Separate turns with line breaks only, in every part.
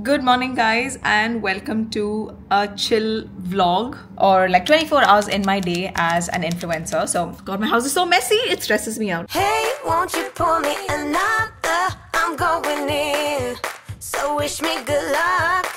Good morning guys and welcome to a chill vlog or like 24 hours in my day as an influencer. So god, my house is so messy, it stresses me out.
Hey, won't you pour me another? I'm going in, so wish me good luck.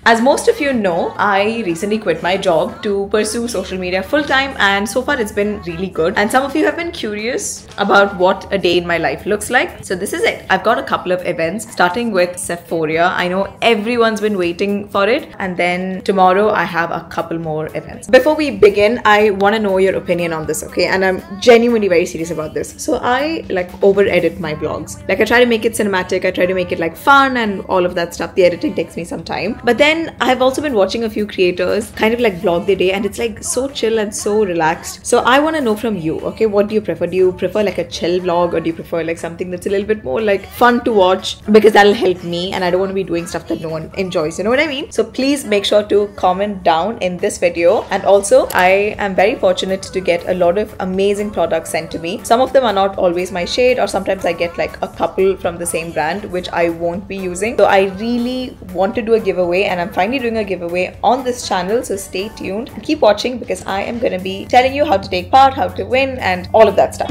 As most of you know, I recently quit my job to pursue social media full-time, and so far it's been really good. And some of you have been curious about what a day in my life looks like. So this is it. I've got a couple of events starting with SEPHORiA. I know everyone's been waiting for it. And then tomorrow I have a couple more events. Before we begin, I want to know your opinion on this, okay? And I'm genuinely very serious about this. So I like over-edit my vlogs. Like I try to make it cinematic. I try to make it like fun and all of that stuff. The editing takes me some time. But then I've also been watching a few creators kind of like vlog their day, and it's like so chill and so relaxed. So I want to know from you, okay, what do you prefer? Do you prefer like a chill vlog, or do you prefer like something that's a little bit more like fun to watch? Because that'll help me, and I don't want to be doing stuff that no one enjoys, you know what I mean? So please make sure to comment down in this video. And also I am very fortunate to get a lot of amazing products sent to me. Some of them are not always my shade, or sometimes I get like a couple from the same brand which I won't be using. So I really want to do a giveaway, and I'm finally doing a giveaway on this channel, so stay tuned and keep watching because I am going to be telling you how to take part, how to win, and all of that stuff.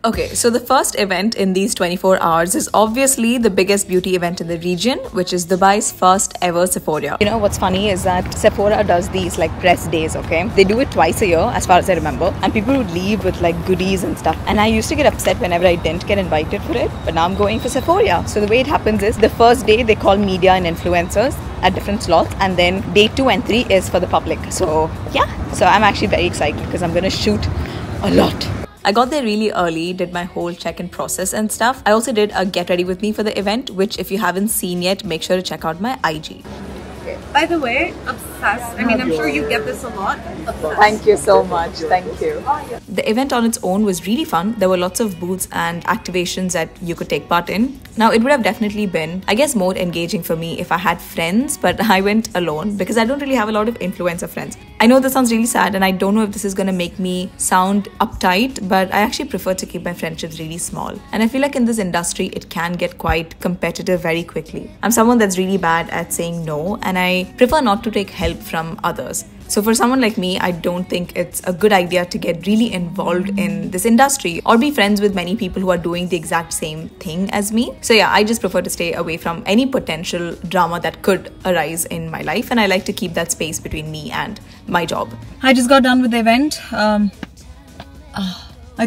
Okay, so the first event in these 24 hours is obviously the biggest beauty event in the region, which is Dubai's first ever SEPHORiA. You know what's funny is that SEPHORiA does these like press days, okay? They do it twice a year as far as I remember, and people would leave with like goodies and stuff. And I used to get upset whenever I didn't get invited for it, but now I'm going for SEPHORiA. So the way it happens is the first day they call media and influencers at different slots, and then day 2 and 3 is for the public. So yeah, so I'm actually very excited because I'm gonna shoot a lot. I got there really early, did my whole check-in process and stuff. I also did a get ready with me for the event, which if you haven't seen yet, make sure to check out my IG.
By the way, obsessed. I mean, I'm sure you get this a lot. Obsessed.
Thank you so much. Thank you. The event on its own was really fun. There were lots of booths and activations that you could take part in. Now, it would have definitely been, I guess, more engaging for me if I had friends, but I went alone because I don't really have a lot of influencer friends. I know this sounds really sad, and I don't know if this is going to make me sound uptight, but I actually prefer to keep my friendships really small. And I feel like in this industry, it can get quite competitive very quickly. I'm someone that's really bad at saying no, and I prefer not to take help from others. So for someone like me, I don't think it's a good idea to get really involved in this industry or be friends with many people who are doing the exact same thing as me. So yeah, I just prefer to stay away from any potential drama that could arise in my life, and I like to keep that space between me and my job.
I just got done with the event. I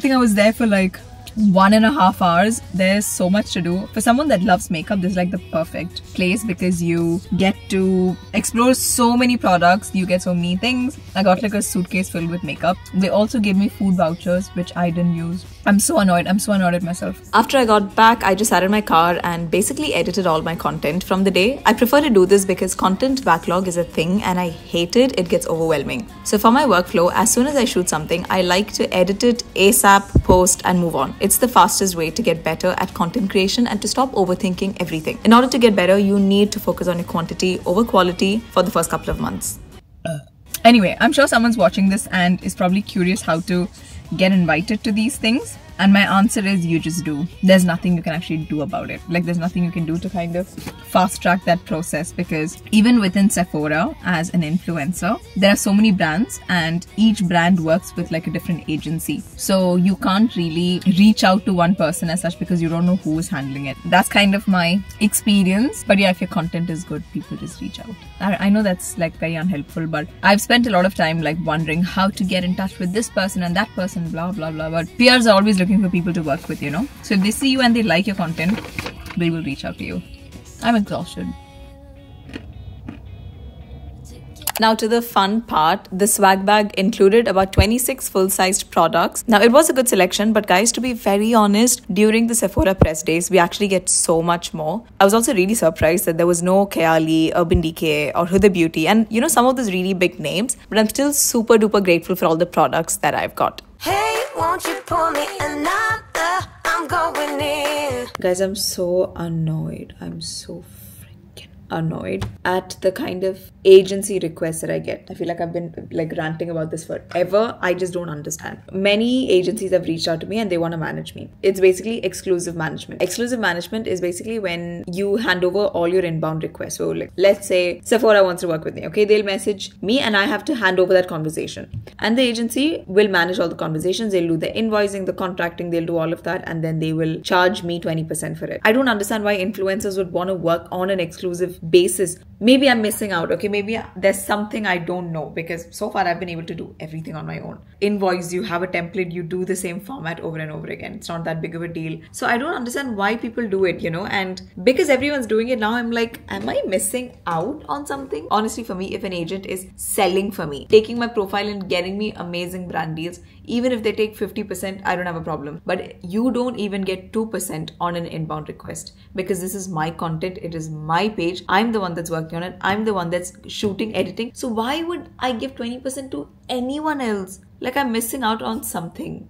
think I was there for like 1.5 hours. There's so much to do. For someone that loves makeup, this is like the perfect place because you get to explore so many products, you get so many things. I got like a suitcase filled with makeup. They also gave me food vouchers, which I didn't use. I'm so annoyed at myself.
After I got back, I just sat in my car and basically edited all my content from the day. I prefer to do this because content backlog is a thing and I hate it. It gets overwhelming. So for my workflow, as soon as I shoot something, I like to edit it ASAP, post, and move on. It's the fastest way to get better at content creation and to stop overthinking everything. In order to get better, you need to focus on your quantity over quality for the first couple of months.
Anyway, I'm sure someone's watching this and is probably curious how to get invited to these things. And my answer is you just do. There's nothing you can actually do about it. Like there's nothing you can do to kind of fast track that process, because even within SEPHORiA as an influencer, there are so many brands and each brand works with like a different agency. So you can't really reach out to one person as such because you don't know who is handling it. That's kind of my experience. But yeah, if your content is good, people just reach out. I know that's like very unhelpful, but I've spent a lot of time like wondering how to get in touch with this person and that person, blah, blah, blah. But PRs are always looking for people to work with, you know. So if they see you and they like your content, they will reach out to you. I'm exhausted.
Now to the fun part, the swag bag included about 26 full-sized products. Now it was a good selection, but guys, to be very honest, during the SEPHORiA press days, we actually get so much more. I was also really surprised that there was no Kayali, Urban Decay or Huda Beauty, and you know, some of those really big names, but I'm still super duper grateful for all the products that I've got.
Hey, won't you pour me another? I'm going in.
Guys, I'm so annoyed. I'm so freaking annoyed at the kind of agency requests that I get. I feel like I've been like ranting about this forever. I just don't understand. Many agencies have reached out to me and they want to manage me. It's basically exclusive management. Exclusive management is basically when you hand over all your inbound requests. So like, let's say Sephora wants to work with me. Okay, they'll message me and I have to hand over that conversation. And the agency will manage all the conversations. They'll do the invoicing, the contracting, they'll do all of that, and then they will charge me 20% for it. I don't understand why influencers would want to work on an exclusive basis. Maybe I'm missing out. Okay, maybe there's something I don't know, because so far I've been able to do everything on my own. Invoice, you have a template, you do the same format over and over again. It's not that big of a deal. So I don't understand why people do it, you know, and because everyone's doing it now, I'm like, am I missing out on something? Honestly, for me, if an agent is selling for me, taking my profile and getting me amazing brand deals, even if they take 50%, I don't have a problem. But you don't even get 2% on an inbound request, because this is my content. It is my page. I'm the one that's working on it. I'm the one that's shooting, editing. So why would I give 20% to anyone else? Like I'm missing out on something.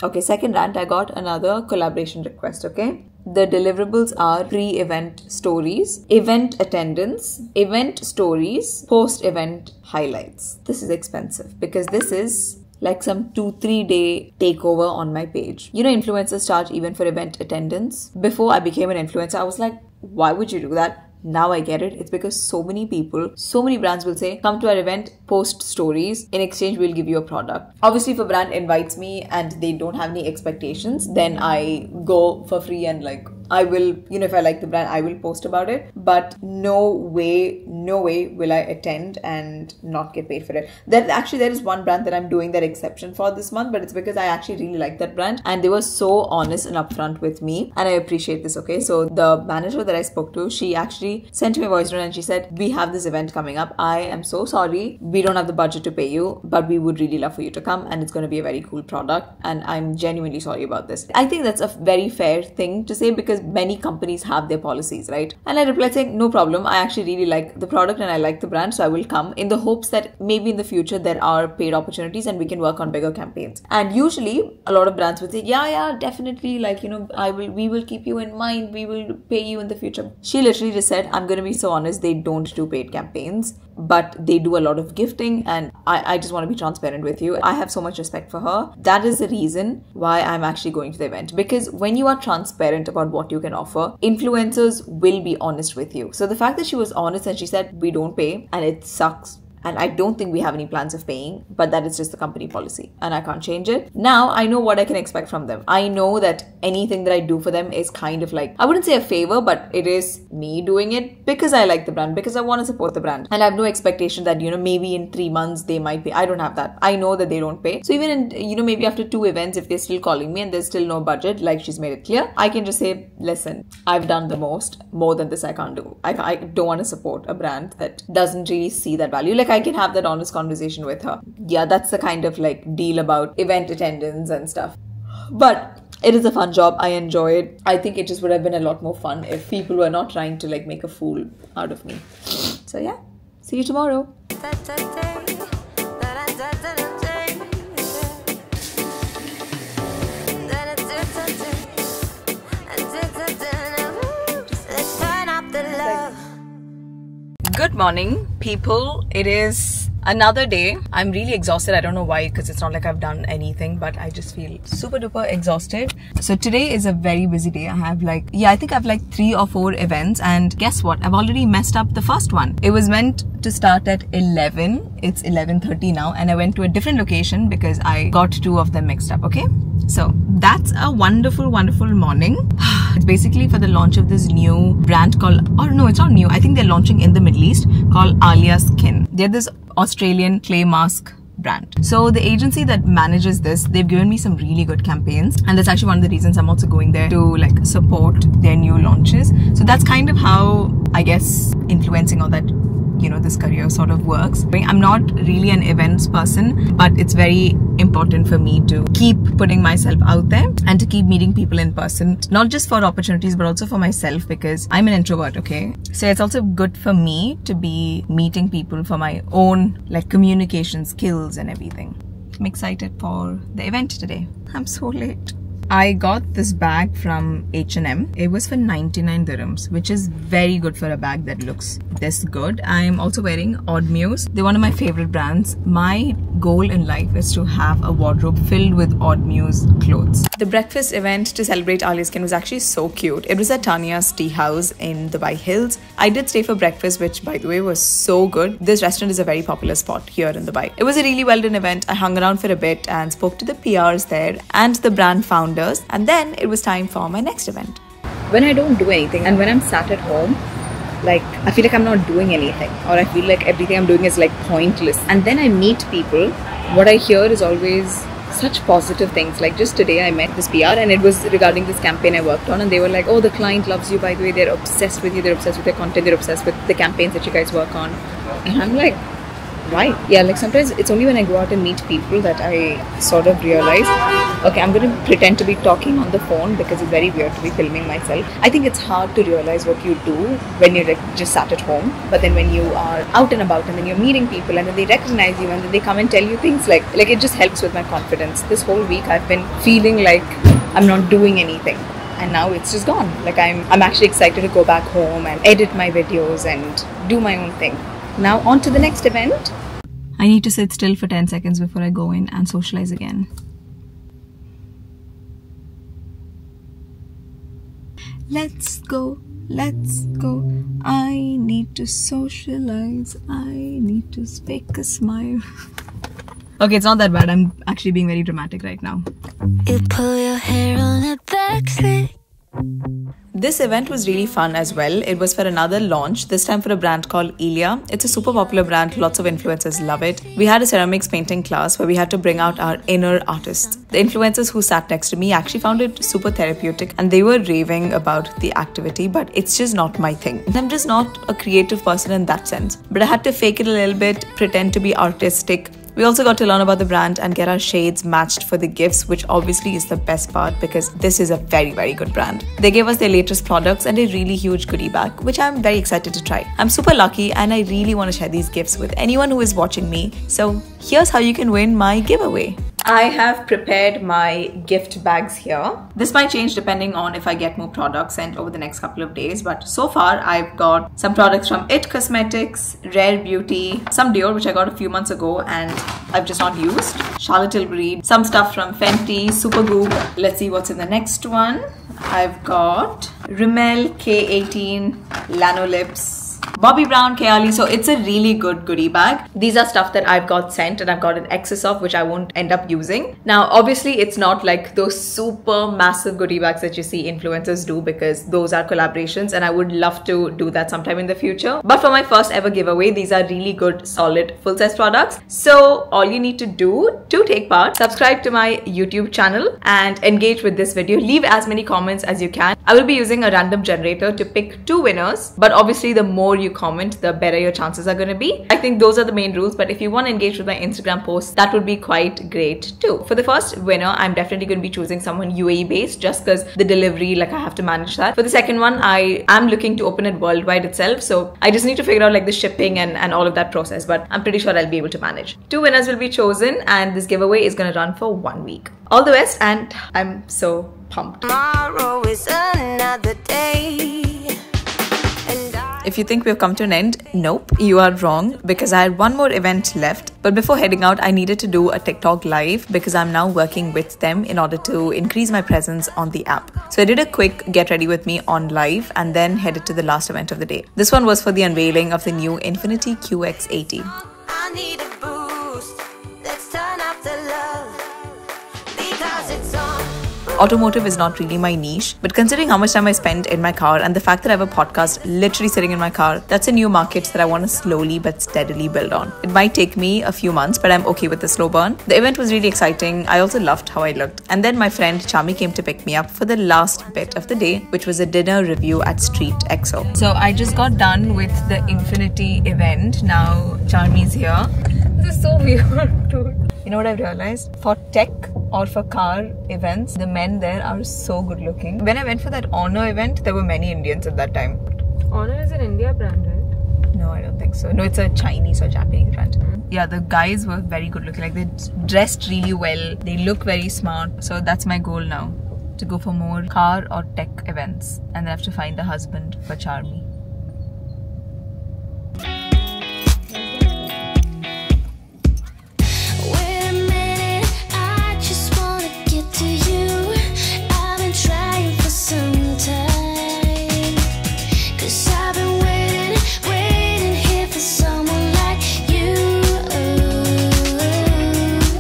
Okay, second rant, I got another collaboration request, okay? The deliverables are pre-event stories, event attendance, event stories, post-event highlights. This is expensive because this is like some 2-3 day takeover on my page. You know, influencers charge even for event attendance. Before I became an influencer, I was like, why would you do that? Now I get it. It's because so many people, so many brands will say, come to our event, post stories. In exchange, we'll give you a product. Obviously, if a brand invites me and they don't have any expectations, then I go for free and like, I will, you know, if I like the brand, I will post about it. But no way will I attend and not get paid for it. There is one brand that I'm doing that exception for this month, but it's because I actually really like that brand and they were so honest and upfront with me, and I appreciate this, okay? So the manager that I spoke to, she actually sent me a voice note and she said, we have this event coming up. I am so sorry. We don't have the budget to pay you, but we would really love for you to come and it's going to be a very cool product. And I'm genuinely sorry about this. I think that's a very fair thing to say because many companies have their policies, right? And I replied saying, no problem. I actually really like the product and I like the brand, so I will come in the hopes that maybe in the future there are paid opportunities and we can work on bigger campaigns. And usually a lot of brands would say, yeah, definitely, like, you know, we will keep you in mind, we will pay you in the future. She literally just said, I'm going to be so honest, they don't do paid campaigns, but they do a lot of gifting, and I just want to be transparent with you. I have so much respect for her. That is the reason why I'm actually going to the event, because when you are transparent about what you can offer, influencers will be honest with you. So the fact that she was honest and she said we don't pay and it sucks, and I don't think we have any plans of paying, but that is just the company policy and I can't change it. Now I know what I can expect from them. I know that anything that I do for them is kind of like, I wouldn't say a favor, but it is me doing it because I like the brand, because I want to support the brand. And I have no expectation that, you know, maybe in 3 months they might pay. I don't have that. I know that they don't pay. So even in, you know, maybe after 2 events, if they're still calling me and there's still no budget, like she's made it clear, I can just say, listen, I've done the most. More than this I can't do. I don't want to support a brand that doesn't really see that value. Like I can have that honest conversation with her. Yeah, that's the kind of like deal about event attendance and stuff. But it is a fun job. I enjoy it. I think it just would have been a lot more fun if people were not trying to like make a fool out of me. So yeah, see you tomorrow. Good morning, people. It is another day. I'm really exhausted. I don't know why, because it's not like I've done anything, but I just feel super duper exhausted. So today is a very busy day. I have like, I think I have like 3 or 4 events, and guess what? I've already messed up the first one. It was meant to start at 11. It's 11:30 now, and I went to a different location because I got 2 of them mixed up, okay? So that's a wonderful morning. It's basically for the launch of this new brand called, or no, it's not new. I think they're launching in the Middle East, called Alia Skin. They're this Australian clay mask brand. So the agency that manages this, they've given me some really good campaigns, and that's actually one of the reasons I'm also going there to like support their new launches. So that's kind of how, I guess, influencing all that, you know, this career sort of works. I'm not really an events person, but it's very important for me to keep putting myself out there and to keep meeting people in person, not just for opportunities but also for myself, because I'm an introvert, okay? So it's also good for me to be meeting people for my own like communication skills and everything. I'm excited for the event today. I'm so late.
I got this bag from H&M. It was for 99 dirhams, which is very good for a bag that looks this good. I'm also wearing Oddmuse. They're one of my favorite brands. My goal in life is to have a wardrobe filled with Oddmuse clothes. The breakfast event to celebrate Alia's skin was actually so cute. It was at Tanya's Tea House in Dubai Hills. I did stay for breakfast, which by the way was so good. This restaurant is a very popular spot here in Dubai. It was a really well done event. I hung around for a bit and spoke to the PRs there and the brand founders, and then it was time for my next event. When I don't do anything and when I'm sat at home, like I feel like I'm not doing anything, or I feel like everything I'm doing is like pointless, and then I meet people, what I hear is always such positive things. Like just today I met this PR and it was regarding this campaign I worked on, and they were like, oh, the client loves you, by the way, they're obsessed with you, they're obsessed with your content, they're obsessed with the campaigns that you guys work on. And I'm like, why? Yeah, like sometimes it's only when I go out and meet people that I sort of realize, okay, I'm going to pretend to be talking on the phone because it's very weird to be filming myself. I think it's hard to realize what you do when you're like just sat at home, but then when you are out and about and then you're meeting people and then they recognize you and then they come and tell you things, like it just helps with my confidence. This whole week I've been feeling like I'm not doing anything, and now it's just gone. Like I'm actually excited to go back home and edit my videos and do my own thing. Now on to the next event. I need to sit still for 10 seconds before I go in and socialize again. Let's go, let's go. I need to socialize. I need to fake a smile. Okay, it's not that bad. I'm actually being very dramatic right now.
You pull your hair on a back slick.
This event was really fun as well. It was for another launch, this time for a brand called Elia. It's a super popular brand, lots of influencers love it. We had a ceramics painting class where we had to bring out our inner artists. The influencers who sat next to me actually found it super therapeutic and they were raving about the activity, but it's just not my thing. I'm just not a creative person in that sense. But I had to fake it a little bit, pretend to be artistic. We also got to learn about the brand and get our shades matched for the gifts, which obviously is the best part because this is a very, very good brand. They gave us their latest products and a really huge goodie bag, which I'm very excited to try. I'm super lucky and I really want to share these gifts with anyone who is watching me. So here's how you can win my giveaway. I have prepared my gift bags here. This might change depending on if I get more products sent over the next couple of days, but so far I've got some products from It Cosmetics, Rare Beauty, some Dior which I got a few months ago and I've just not used, Charlotte Tilbury, some stuff from Fenty, Supergoop. Let's see what's in the next one. I've got Rimmel K18 Lano Lips, Bobbi Brown, Kayali. So it's a really good goodie bag. These are stuff that I've got sent and I've got an excess of which I won't end up using. Now obviously it's not like those super massive goodie bags that you see influencers do because those are collaborations and I would love to do that sometime in the future. But for my first ever giveaway, these are really good solid full-size products. So all you need to do to take part, subscribe to my YouTube channel and engage with this video. Leave as many comments as you can. I will be using a random generator to pick 2 winners, but obviously the more you comment, the better your chances are going to be. I think those are the main rules, but if you want to engage with my Instagram posts, that would be quite great too. For the first winner, I'm definitely going to be choosing someone UAE based just because the delivery, like I have to manage that. For the second one, I am looking to open it worldwide itself, so I just need to figure out like the shipping and all of that process, but I'm pretty sure I'll be able to manage. 2 winners will be chosen and this giveaway is going to run for 1 week. All the best and I'm so pumped.
Tomorrow is another day.
If you think we've come to an end, nope, you are wrong because I had one more event left. But before heading out, I needed to do a TikTok live because I'm now working with them in order to increase my presence on the app. So I did a quick get ready with me on live and then headed to the last event of the day. This one was for the unveiling of the new Infiniti QX80.
I need a boost. Let's turn up the love because it's on.
Automotive is not really my niche, but considering how much time I spend in my car and the fact that I have a podcast literally sitting in my car, that's a new market that I want to slowly but steadily build on. It might take me a few months, but I'm okay with the slow burn. The event was really exciting. I also loved how I looked. And then my friend Chami came to pick me up for the last bit of the day, which was a dinner review at Street EXO. So I just got done with the Infiniti event. Now Chami's here. This is so weird, dude. You know what I've realized? For tech or for car events, the men there are so good looking. When I went for that Honor event, there were many Indians at that time.
Honor is an India brand, right?
No, I don't think so. No, it's a Chinese or Japanese brand. Yeah, the guys were very good looking. Like they dressed really well. They look very smart. So that's my goal now.
to go for more car or tech events, and then I have to find a husband for Charmy.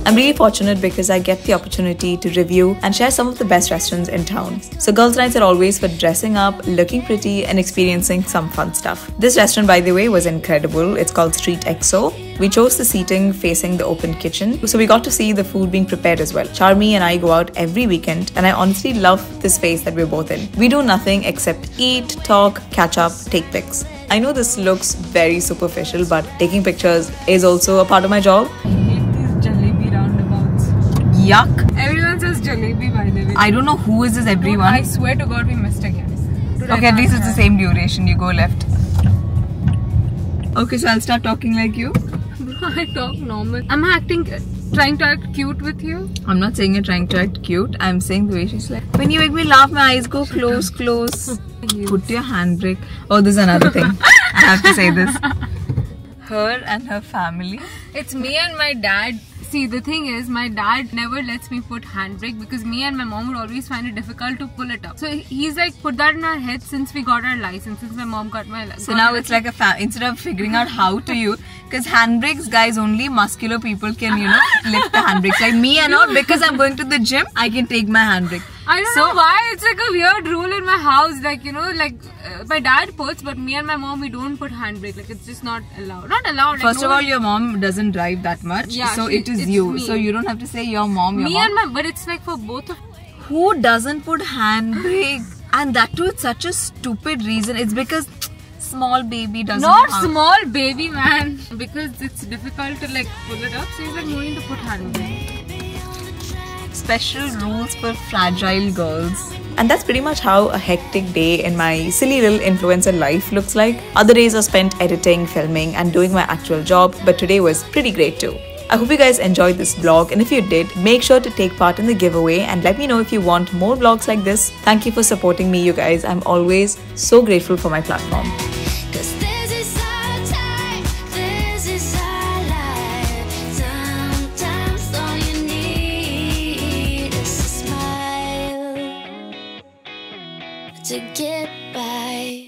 I'm really fortunate because I get the opportunity to review and share some of the best restaurants in town. So girls' nights are always for dressing up, looking pretty, and experiencing some fun stuff. This restaurant, by the way, was incredible. It's called Street XO. We chose the seating facing the open kitchen, so we got to see the food being prepared as well. Charmy and I go out every weekend, and I honestly love the space that we're both in. We do nothing except eat, talk, catch up, take pics. I know this looks very superficial, but taking pictures is also a part of my job. Yuck.
Everyone says jalebi, by the way.
I don't know who is this everyone.
I swear to God we missed again.
Okay, at least it's the same duration. You go left. Okay, so I'll start talking like you.
I talk normal. I'm trying to act cute with you.
I'm not saying you're trying to act cute. I'm saying the way she's like, when you make me laugh, my eyes go close. Put your handbrake. Oh, this is another thing. I have to say this. Her and her family.
It's me and my dad. See, the thing is, my dad never lets me put handbrake because me and my mom would always find it difficult to pull it up. So he's like, put that in our head since we got our license, since my mom got my license.
So now it's like instead of figuring out how to use, because handbrakes, guys, only muscular people can, lift the handbrakes. Like me and all, because I'm going to the gym, I can take my handbrake.
I don't know why, it's like a weird rule in my house, like, my dad puts, but me and my mom, we don't put handbrake, like, it's just not allowed. Not allowed.
First of all, your mom doesn't drive that much,
yeah,
so it is you.
Me.
So you don't have to say your mom, your mom.
But it's like for both of...
Who doesn't put handbrake? And that too, it's such a stupid reason. It's because small baby doesn't
Not small baby, man. Because it's difficult to, like, pull it up, so he's like, no need to put handbrake.
Special rules for fragile girls. And that's pretty much how a hectic day in my silly little influencer life looks like. Other days are spent editing, filming, and doing my actual job, but today was pretty great too. I hope you guys enjoyed this vlog, and if you did, make sure to take part in the giveaway and let me know if you want more vlogs like this. Thank you for supporting me, you guys. I'm always so grateful for my platform.
To get by.